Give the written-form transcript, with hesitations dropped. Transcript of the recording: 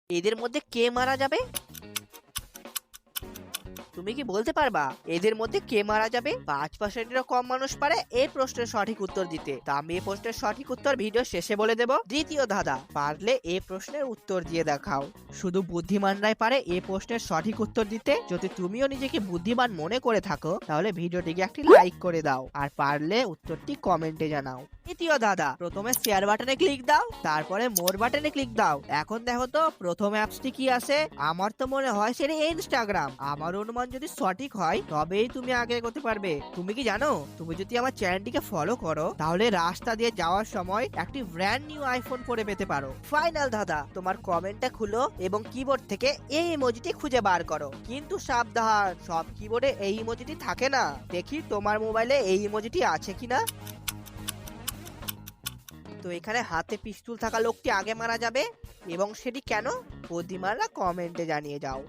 এদের মধ্যে কে মারা যাবে? তুমি কি বলতে পারবা এদের মধ্যে কে মারা যাবে? 5%-এরও কম মানুষ পারে এই প্রশ্নের সঠিক উত্তর দিতে। তা আমি এই প্রশ্নের সঠিক উত্তর ভিডিও শেষে বলে দেব। দ্বিতীয় ধাঁধা, পারলে এই প্রশ্নের উত্তর দিয়ে দেখাও। শুধু বুদ্ধিমানরাই পারে এই প্রশ্নের সঠিক উত্তর দিতে। যদি তুমিও নিজেকে বুদ্ধিমান মনে করে থাকো তাহলে ভিডিওটিকে একটি লাইক করে দাও, আর পারলে উত্তরটি কমেন্টে জানাও। তৃতীয় ধাঁধা, প্রথমে শেয়ার বাটনে ক্লিক দাও, তারপরে মোর বাটনে ক্লিক দাও। এখন দেখো তো প্রথম অ্যাপসটি কি আছে। আমার তো মনে হয় সেটা ইনস্টাগ্রাম। আমার অনুমান যদি সঠিক হয় তবেই তুমি আগে এগোতে পারবে। তুমি কি জানো, তুমি যদি আমার চ্যানেলটিকে ফলো করো তাহলে রাস্তা দিয়ে যাওয়ার সময় একটি ব্র্যান্ড নিউ আইফোন পরে পেতে পারো। ফাইনাল ধাঁধা, তোমার কমেন্টটা খুলো এবং কিবোর্ড থেকে এই ইমোজিটি খুঁজে বার করো। কিন্তু সাবধান, সব কিবোর্ডে এই ইমোজিটি থাকে না। দেখি তোমার মোবাইলে এই ইমোজিটি আছে কিনা। তো এখানে হাতে পিস্তল থাকা লোকটি আগে মারা যাবে, এবং সেটি কেন বুদ্ধিমানরা কমেন্টে জানিয়ে যাও।